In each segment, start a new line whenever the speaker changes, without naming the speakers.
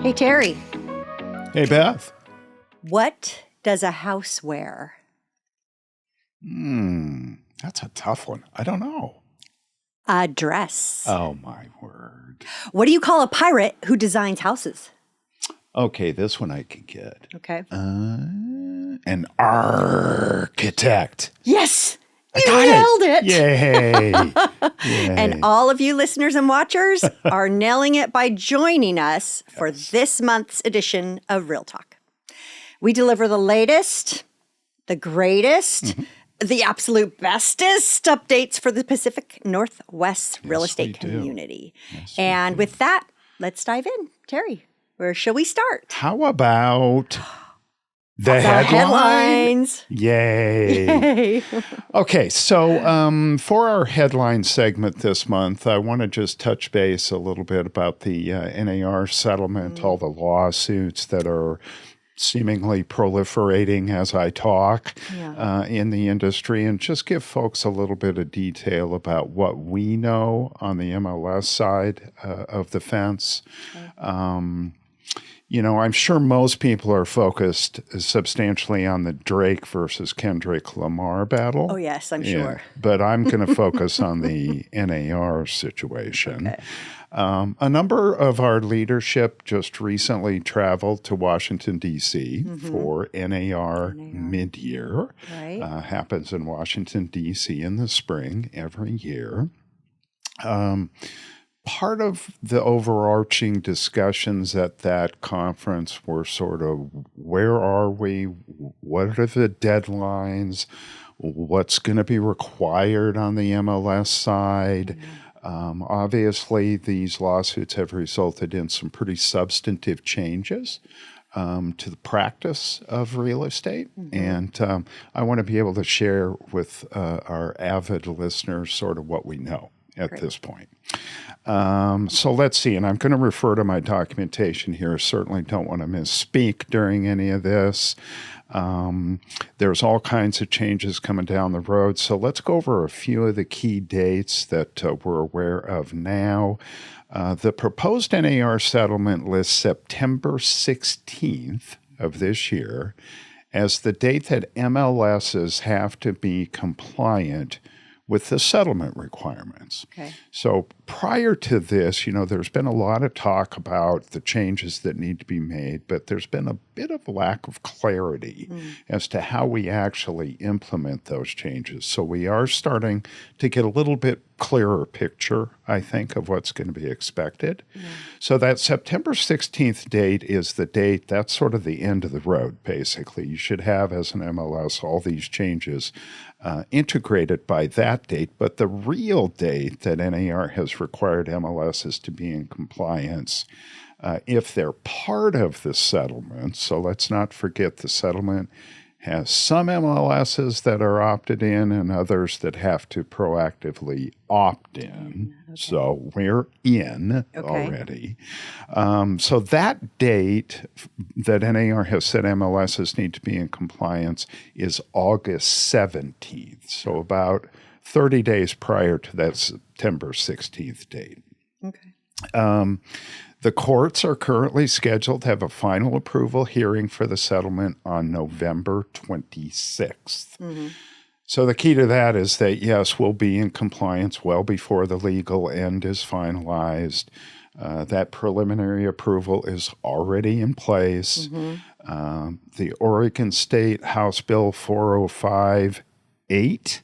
Hey, Terry.
Hey, Beth.
What does a house wear?
That's a tough one. I don't know.
A dress.
Oh, my word.
What do you call a pirate who designs houses?
Okay, this one I could get.
Okay.
An architect.
Yes!
I
You
got
nailed it!
Yay. Yay.
And all of you listeners and watchers are nailing it by joining us for this month's edition of Real Talk. We deliver the latest, the greatest, the absolute bestest updates for the Pacific Northwest real estate community. And with that, let's dive in. Terry, where shall we start?
How about the headlines? Yay. Okay, so for our headline segment this month, I want to just touch base a little bit about the NAR settlement, all the lawsuits that are seemingly proliferating as I talk in the industry, and just give folks a little bit of detail about what we know on the MLS side of the fence. You know, I'm sure most people are focused substantially on the Drake versus Kendrick Lamar battle.
Oh, yes, I'm sure.
But I'm going to focus on the NAR situation. Okay. A number of our leadership just recently traveled to Washington, D.C. for NAR mid-year. Right. Happens in Washington, D.C. in the spring every year. Part of the overarching discussions at that conference were sort of, where are we? What are the deadlines? What's going to be required on the MLS side? Obviously, these lawsuits have resulted in some pretty substantive changes to the practice of real estate. And I want to be able to share with our avid listeners sort of what we know at this point. So let's see, and I'm going to refer to my documentation here. Certainly don't want to misspeak during any of this. There's all kinds of changes coming down the road. So let's go over a few of the key dates that we're aware of now. The proposed NAR settlement lists September 16th of this year as the date that MLSs have to be compliant with the settlement requirements. Okay. So prior to this, you know, there's been a lot of talk about the changes that need to be made, but there's been a bit of lack of clarity as to how we actually implement those changes. So we are starting to get a little bit clearer picture, I think, of what's going to be expected. So that September 16th date is the date, that's sort of the end of the road, basically. You should have, as an MLS, all these changes integrated by that date. But the real date that NAR has required MLSs to be in compliance, if they're part of the settlement, so let's not forget the settlement has some MLSs that are opted in and others that have to proactively opt in. Okay. So we're in already. So that date that NAR has said MLSs need to be in compliance is August 17th. So about 30 days prior to that September 16th date. Okay. The courts are currently scheduled to have a final approval hearing for the settlement on November 26th. So the key to that is that, yes, we'll be in compliance well before the legal end is finalized. That preliminary approval is already in place. The Oregon State House Bill 405-8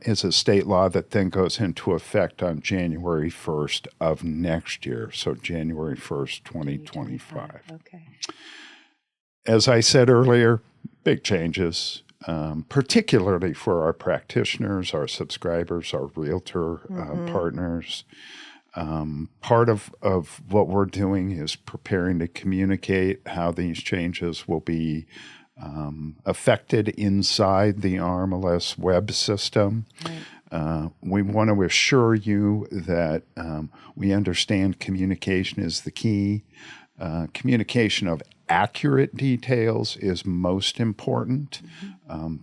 is a state law that then goes into effect on January 1st of next year, so January 1st, 2025. Okay. As I said earlier, big changes, particularly for our practitioners, our subscribers, our realtor partners. Part of what we're doing is preparing to communicate how these changes will be affected inside the RMLS web system. Right. We want to assure you that we understand communication is the key. Communication of accurate details is most important.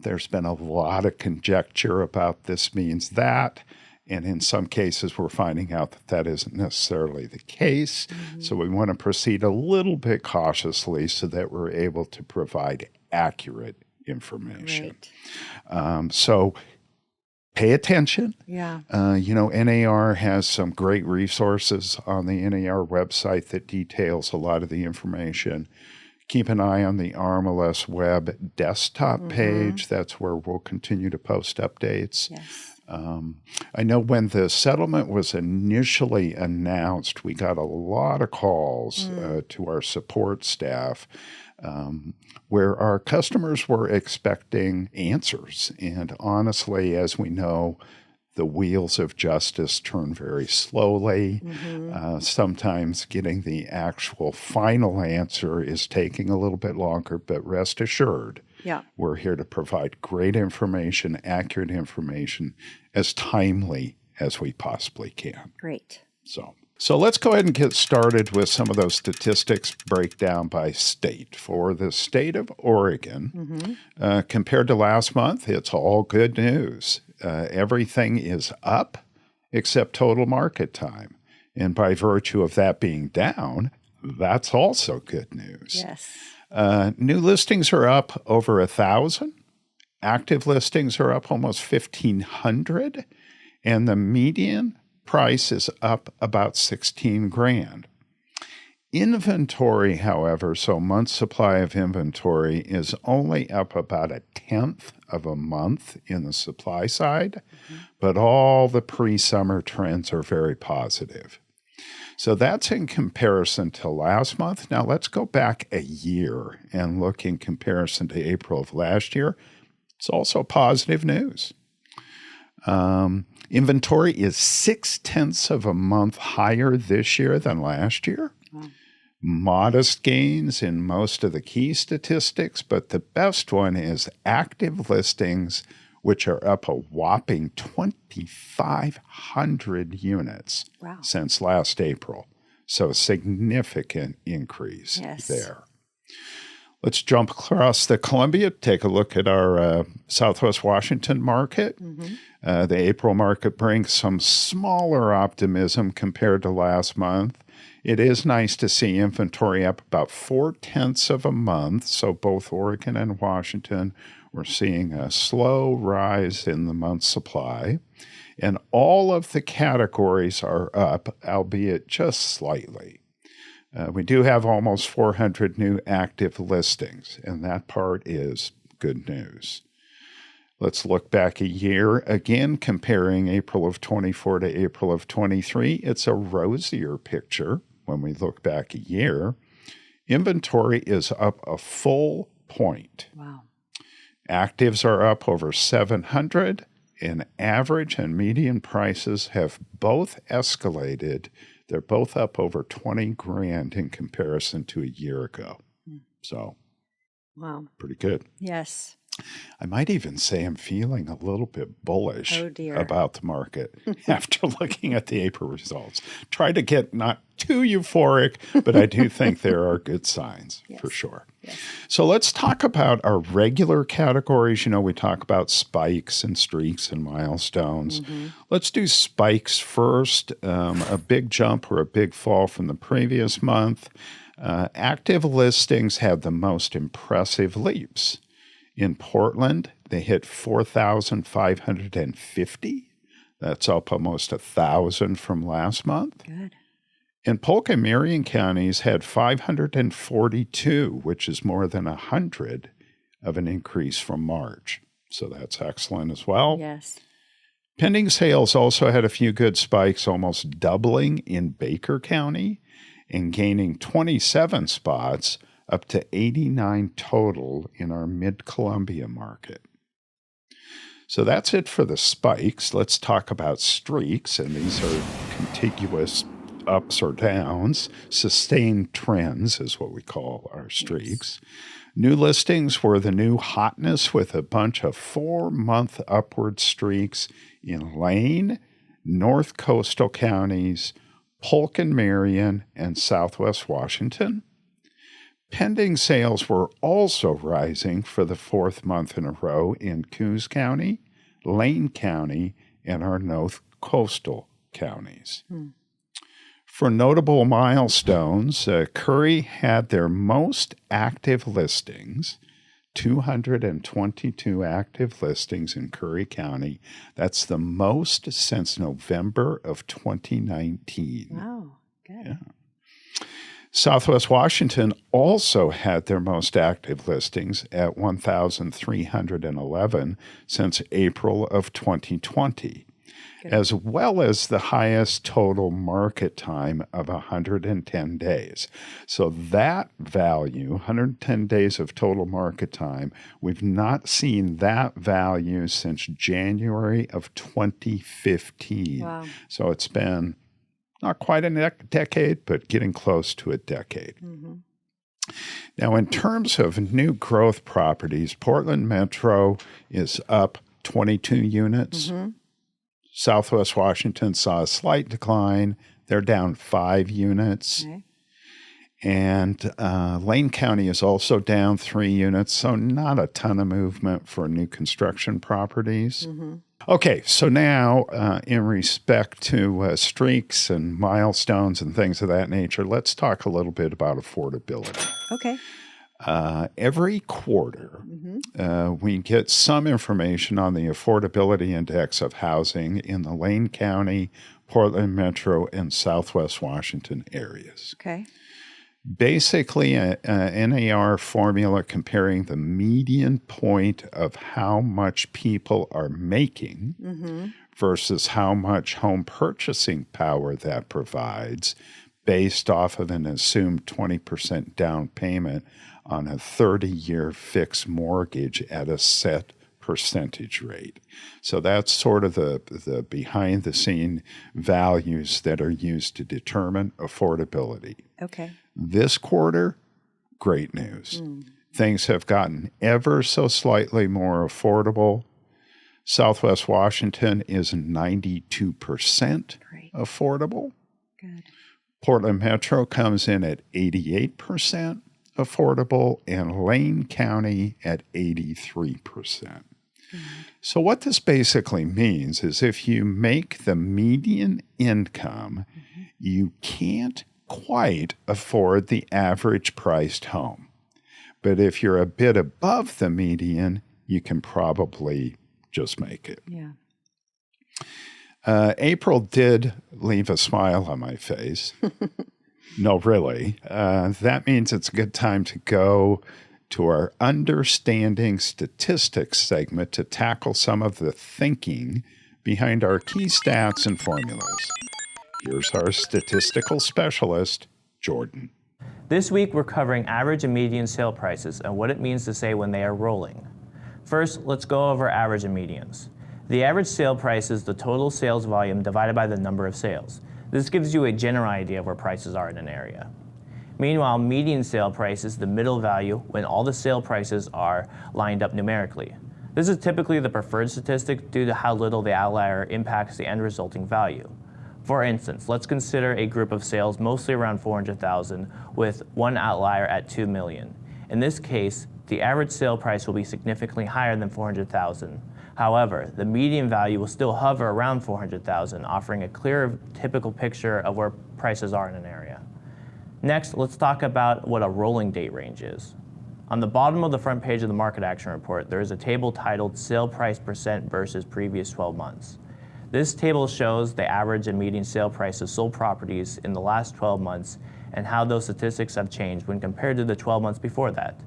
There's been a lot of conjecture about this means that, And in some cases, we're finding out that that isn't necessarily the case. So we want to proceed a little bit cautiously so that we're able to provide accurate information. So pay attention.
Yeah.
NAR has some great resources on the NAR website that details a lot of the information. Keep an eye on the RMLS web desktop page. That's where we'll continue to post updates.
Yes.
I know when the settlement was initially announced, we got a lot of calls to our support staff where our customers were expecting answers. And honestly, as we know, the wheels of justice turn very slowly. Sometimes getting the actual final answer is taking a little bit longer, but rest assured, we're here to provide great information, accurate information, as timely as we possibly can.
Great.
So let's go ahead and get started with some of those statistics breakdown by state. For the state of Oregon, compared to last month, it's all good news. Everything is up except total market time. And by virtue of that being down, that's also good news.
Yes.
New listings are up over 1,000. Active listings are up almost 1,500. And the median price is up about 16 grand. Inventory, however, so month supply of inventory is only up about 1/10 of a month in the supply side, but all the pre-summer trends are very positive. So that's in comparison to last month. Now let's go back a year and look in comparison to April of last year. It's also positive news. Inventory is 0.6 of a month higher this year than last year. Modest gains in most of the key statistics, but the best one is active listings, which are up a whopping 2,500 units since last April. So a significant increase there. Let's jump across the Columbia, take a look at our Southwest Washington market. The April market brings some smaller optimism compared to last month. It is nice to see inventory up about 0.4 of a month. So both Oregon and Washington, we're seeing a slow rise in the month supply. And all of the categories are up, albeit just slightly. We do have almost 400 new active listings, and that part is good news. Let's look back a year, again comparing April of 24 to April of 23. It's a rosier picture when we look back a year. Inventory is up a full point.
Wow.
Actives are up over 700, and average and median prices have both escalated. They're both up over 20 grand in comparison to a year ago. So, pretty good.
Yes.
I might even say I'm feeling a little bit bullish about the market after looking at the April results. Try to get not too euphoric, but I do think there are good signs for sure. Yes. So let's talk about our regular categories. We talk about spikes and streaks and milestones. Let's do spikes first. A big jump or a big fall from the previous month. Active listings have the most impressive leaps. In Portland, they hit 4,550. That's up almost 1,000 from last month.
Good.
And Polk and Marion counties had 542, which is more than 100 of an increase from March. So that's excellent as well.
Yes.
Pending sales also had a few good spikes, almost doubling in Baker County and gaining 27 spots, up to 89 total in our Mid-Columbia market. So that's it for the spikes. Let's talk about streaks, and these are contiguous ups or downs. Sustained trends is what we call our streaks. Yes. New listings were the new hotness with a bunch of 4-month upward streaks in Lane, North Coastal counties, Polk and Marion, and Southwest Washington. Pending sales were also rising for the 4th month in a row in Coos County, Lane County, and our North coastal counties. For notable milestones, Curry had their most active listings, 222 active listings in Curry County. That's the most since November of 2019.
Wow, good.
Yeah. Southwest Washington also had their most active listings at 1,311 since April of 2020, as well as the highest total market time of 110 days. So that value, 110 days of total market time, we've not seen that value since January of 2015.
Wow.
So it's been not quite a decade, but getting close to a decade. Now, in terms of new growth properties, Portland Metro is up 22 units. Southwest Washington saw a slight decline. They're down 5 units.
Okay.
And Lane County is also down 3 units, so not a ton of movement for new construction properties. Okay, so now in respect to streaks and milestones and things of that nature, let's talk a little bit about affordability.
Okay.
Every quarter, we get some information on the affordability index of housing in the Lane County, Portland Metro, and Southwest Washington areas.
Okay.
Basically, a NAR formula comparing the median point of how much people are making versus how much home purchasing power that provides based off of an assumed 20% down payment on a 30-year fixed mortgage at a set percentage rate. So that's sort of the behind-the-scene values that are used to determine affordability.
Okay.
This quarter, great news. Things have gotten ever so slightly more affordable. Southwest Washington is 92%
Great.
affordable.
Good.
Portland Metro comes in at 88% affordable, and Lane County at 83%. So what this basically means is if you make the median income, you can't quite afford the average priced home. But if you're a bit above the median, you can probably just make it.
Yeah.
April did leave a smile on my face. No, really. That means it's a good time to go to our Understanding Statistics segment to tackle some of the thinking behind our key stats and formulas. Here's our statistical specialist, Jordan.
This week, we're covering average and median sale prices and what it means to say when they are rolling. First, let's go over average and medians. The average sale price is the total sales volume divided by the number of sales. This gives you a general idea of where prices are in an area. Meanwhile, median sale price is the middle value when all the sale prices are lined up numerically. This is typically the preferred statistic due to how little the outlier impacts the end resulting value. For instance, let's consider a group of sales mostly around 400,000 with one outlier at 2 million. In this case, the average sale price will be significantly higher than 400,000. However, the median value will still hover around 400,000, offering a clearer typical picture of where prices are in an area. Next, let's talk about what a rolling date range is. On the bottom of the front page of the Market Action Report, there is a table titled Sale Price Percent versus Previous 12 Months. This table shows the average and median sale price of sold properties in the last 12 months and how those statistics have changed when compared to the 12 months before that.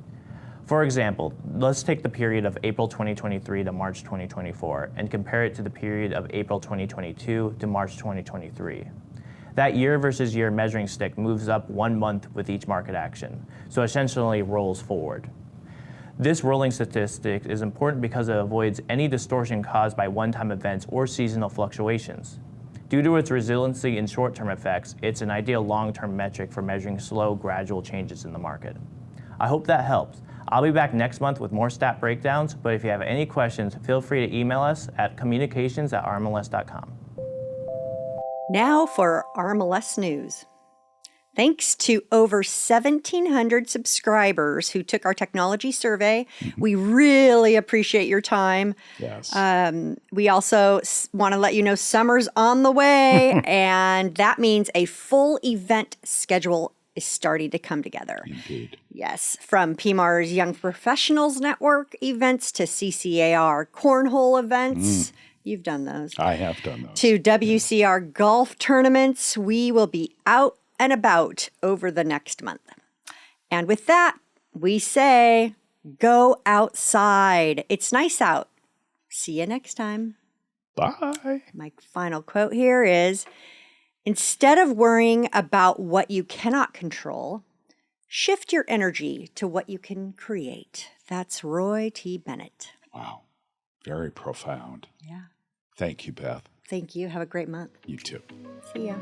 For example, let's take the period of April 2023 to March 2024 and compare it to the period of April 2022 to March 2023. That year versus year measuring stick moves up 1 month with each market action, so essentially rolls forward. This rolling statistic is important because it avoids any distortion caused by one-time events or seasonal fluctuations. Due to its resiliency in short-term effects, it's an ideal long-term metric for measuring slow, gradual changes in the market. I hope that helps. I'll be back next month with more stat breakdowns, but if you have any questions, feel free to email us at communications@rmls.com.
Now for RMLS News. Thanks to over 1,700 subscribers who took our technology survey. We really appreciate your time.
Yes.
We also want to let you know summer's on the way, and that means a full event schedule is starting to come together.
Indeed.
Yes, from PMAR's Young Professionals Network events to CCAR cornhole events. You've done those.
I have done those.
To WCR golf tournaments. We will be out and about over the next month. And with that, we say, go outside. It's nice out. See you next time.
Bye.
My final quote here is, instead of worrying about what you cannot control, shift your energy to what you can create. That's Roy T. Bennett.
Wow. Very profound.
Yeah.
Thank you, Beth.
Thank you. Have a great month.
You too.
See ya.